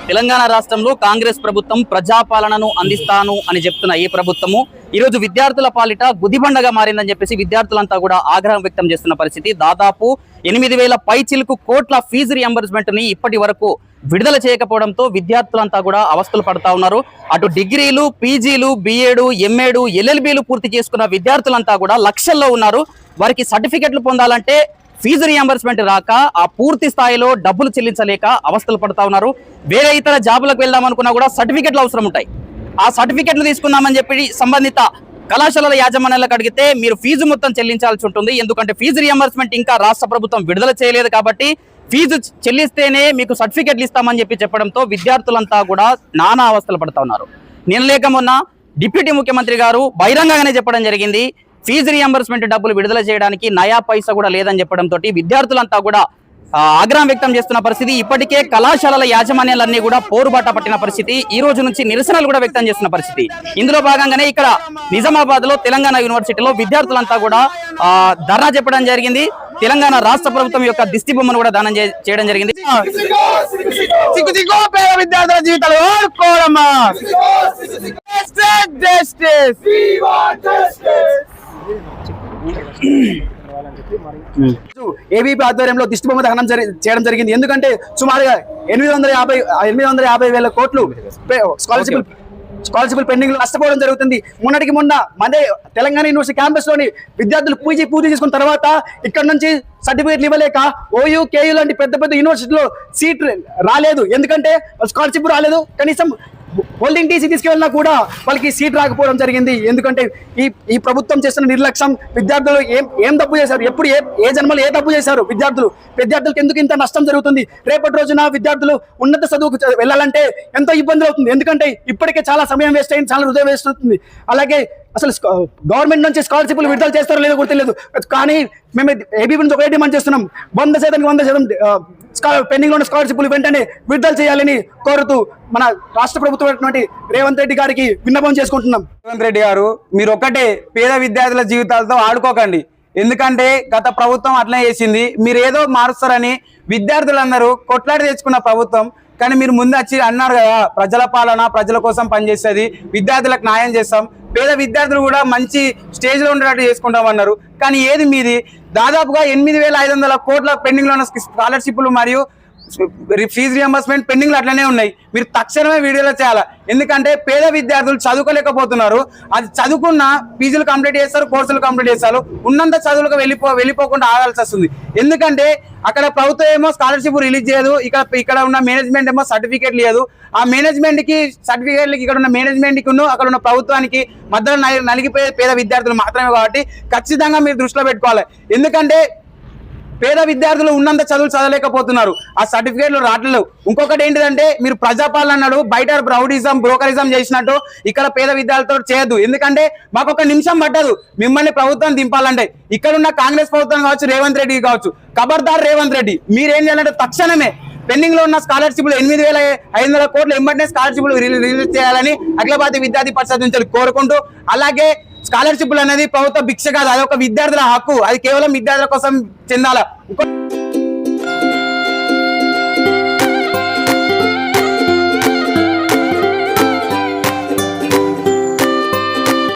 తెలంగాణ రాష్ట్రంలో కాంగ్రెస్ ప్రభుత్వం ప్రజాపాలనను అందిస్తాను అని చెప్తున్న ఈ ప్రభుత్వము ఈ రోజు విద్యార్థుల పాలిట గుదిబండగా మారిందని చెప్పేసి విద్యార్థులంతా కూడా ఆగ్రహం వ్యక్తం చేస్తున్న పరిస్థితి. దాదాపు 8,000 పైచిలకు కోట్ల ఫీజు రియంబర్స్మెంట్ ని ఇప్పటి వరకు విడుదల చేయకపోవడంతో విద్యార్థులంతా కూడా అవస్థలు పడతా ఉన్నారు. అటు డిగ్రీలు, పీజీలు, బిఏడు, ఎంఏడు, ఎల్ఎల్బీలు పూర్తి చేసుకున్న విద్యార్థులంతా కూడా లక్షల్లో ఉన్నారు. వారికి సర్టిఫికెట్లు పొందాలంటే ఫీజు రియంబర్స్మెంట్ రాక ఆ పూర్తి స్థాయిలో డబ్బులు చెల్లించలేక అవస్థలు పడతా ఉన్నారు. వేరే ఇతర జాబులకు వెళ్దాం అనుకున్నా కూడా సర్టిఫికెట్లు అవసరం ఉంటాయి. ఆ సర్టిఫికెట్లు తీసుకుందామని చెప్పి సంబంధిత కళాశాలల యాజమాన్యాలకు అడిగితే మీరు ఫీజు మొత్తం చెల్లించాల్సి ఉంటుంది. ఎందుకంటే ఫీజు రియంబర్స్మెంట్ ఇంకా రాష్ట్ర ప్రభుత్వం విడుదల చేయలేదు కాబట్టి ఫీజు చెల్లిస్తేనే మీకు సర్టిఫికెట్లు ఇస్తామని చెప్పడంతో విద్యార్థులంతా కూడా నానా అవస్థలు పడతా ఉన్నారు. నిన్న లేక మొన్న డిప్యూటీ ముఖ్యమంత్రి గారు బహిరంగంగానే చెప్పడం జరిగింది, ఫీజు రియంబర్స్మెంట్ డబ్బులు విడుదల చేయడానికి నయా పైసా కూడా లేదని చెప్పడంతో విద్యార్థులంతా కూడా ఆగ్రహం వ్యక్తం చేస్తున్న పరిస్థితి. ఇప్పటికే కళాశాలల యాజమాన్యాలన్నీ కూడా పోరుబాట పట్టిన పరిస్థితి. ఈ రోజు నుంచి నిరసనలు కూడా వ్యక్తం చేస్తున్న పరిస్థితి. ఇందులో భాగంగానే ఇక్కడ నిజామాబాద్ లో తెలంగాణ యూనివర్సిటీలో విద్యార్థులంతా కూడా ధర్నా చెప్పడం జరిగింది. తెలంగాణ రాష్ట్ర ప్రభుత్వం యొక్క దిష్టి బొమ్మను కూడా దానం చేయడం జరిగింది. విద్యార్థుల జీవితాలు ఏబీపీ ఆధ్వర్యంలో దిష్టిబొమ్మ దహనం చేయడం జరిగింది. ఎందుకంటే సుమారుగా 850,000 కోట్లు స్కాలర్షిప్ పెండింగ్ లో నష్టపోవడం జరుగుతుంది. మొన్నటికి మొన్న మందే తెలంగాణ యూనివర్సిటీ క్యాంపస్ లోని విద్యార్థులు పూర్తి చేసుకున్న తర్వాత ఇక్కడ నుంచి సర్టిఫికేట్లు ఇవ్వలేక ఓయూ, కేయూ లాంటి పెద్ద పెద్ద యూనివర్సిటీలో సీట్ రాలేదు. ఎందుకంటే స్కాలర్షిప్ రాలేదు. కనీసం హోల్డింగ్ టీసీ తీసుకెళ్ళినా కూడా వాళ్ళకి సీట్ రాకపోవడం జరిగింది. ఎందుకంటే ఈ ప్రభుత్వం చేస్తున్న నిర్లక్ష్యం. విద్యార్థులు ఏం తప్పు చేశారు? ఎప్పుడు ఏ జన్మలు ఏ తప్పు చేశారు? విద్యార్థులకు ఎందుకు ఇంత నష్టం జరుగుతుంది? రేపటి రోజున విద్యార్థులు ఉన్నత చదువుకు వెళ్ళాలంటే ఎంతో ఇబ్బంది అవుతుంది. ఎందుకంటే ఇప్పటికే చాలా సమయం వేస్ట్ అయింది, చాలా హృదయం వేస్ట్ అవుతుంది. అలాగే అసలు గవర్నమెంట్ నుంచి స్కాలర్షిప్లు విడుదల చేస్తారో లేదో కూడా తెలియదు. కానీ మేము ఏబీపీ నుంచి ఒకటే డిమాండ్ చేస్తున్నాం, 100% పెండింగ్ లో ఉన్న స్కాలర్షిప్లు వెంటనే విడుదల చేయాలని కోరుతూ మన రాష్ట్ర ప్రభుత్వం రేవంత్ రెడ్డి గారికి విన్నపం చేసుకుంటున్నాం. రేవంత్ రెడ్డి గారు, మీరు ఒక్కటే పేద విద్యార్థుల జీవితాలతో ఆడుకోకండి. ఎందుకంటే గత ప్రభుత్వం అట్లనే చేసింది. మీరు ఏదో మారుస్తారని విద్యార్థులందరూ కొట్లాడి తెచ్చుకున్న ప్రభుత్వం. కానీ మీరు ముందు వచ్చి అన్నారు కదా, ప్రజల పాలన ప్రజల కోసం పనిచేస్తుంది, విద్యార్థులకు న్యాయం చేస్తాం, పేద విద్యార్థులు కూడా మంచి స్టేజ్ లో ఉండేటట్టు చేసుకుంటాం అన్నారు. కానీ ఏది మీది? దాదాపుగా 8,500 కోట్ల పెండింగ్ లో ఉన్న స్కాలర్షిప్లు మరియు ఫీజు రియంబర్స్మెంట్ పెండింగ్లు అట్లనే ఉన్నాయి. మీరు తక్షణమే వీడియోలో చేయాలి. ఎందుకంటే పేద విద్యార్థులు చదువుకోలేకపోతున్నారు. అది చదువుకున్న ఫీజులు కంప్లీట్ చేస్తారు, కోర్సులు కంప్లీట్ చేస్తారు, ఉన్నంత చదువులకు వెళ్ళిపోకుండా ఆగాల్సి వస్తుంది. ఎందుకంటే అక్కడ ప్రభుత్వం ఏమో స్కాలర్షిప్ రిలీజ్ చేయదు, ఇక్కడ ఉన్న మేనేజ్మెంట్ ఏమో సర్టిఫికేట్ లేదు. ఆ మేనేజ్మెంట్ కి సర్టిఫికేట్లకి ఇక్కడ ఉన్న మేనేజ్మెంట్ కి అక్కడ ఉన్న ప్రభుత్వానికి మధ్యలో నలిగిపోయే పేద విద్యార్థులు మాత్రమే. కాబట్టి ఖచ్చితంగా మీరు దృష్టిలో పెట్టుకోవాలి. ఎందుకంటే పేద విద్యార్థులు ఉన్నంత చదువులు చదవలేకపోతున్నారు, ఆ సర్టిఫికేట్లు రావట్లేవు. ఇంకొకటి ఏంటిదంటే మీరు ప్రజాపాలన అన్నాడు, బయట రౌడీజం బ్రోకరిజం చేసినట్టు ఇక్కడ పేద విద్యార్థులతో చేయొద్దు. ఎందుకంటే మాకు 1 నిమిషం పట్టదు మిమ్మల్ని ప్రభుత్వం దింపాలంటే. ఇక్కడున్న కాంగ్రెస్ ప్రభుత్వం కావచ్చు, రేవంత్ రెడ్డి కావచ్చు, ఖబర్దార్ రేవంత్ రెడ్డి, మీరేం చేయాలంటే తక్షణమే పెండింగ్ లో ఉన్న స్కాలర్షిప్లు 8,500 కోట్లు ఎంబటినే స్కాలర్షిప్లు రిలీజ్ చేయాలని అఖిలభారతీయ విద్యార్థి పరిషత్ నుంచి కోరుకుంటూ, అలాగే స్కాలర్షిప్లు అనేది ప్రభుత్వ భిక్ష కాదు, అది ఒక విద్యార్థుల హక్కు, అది కేవలం విద్యార్థుల కోసం చెందాల.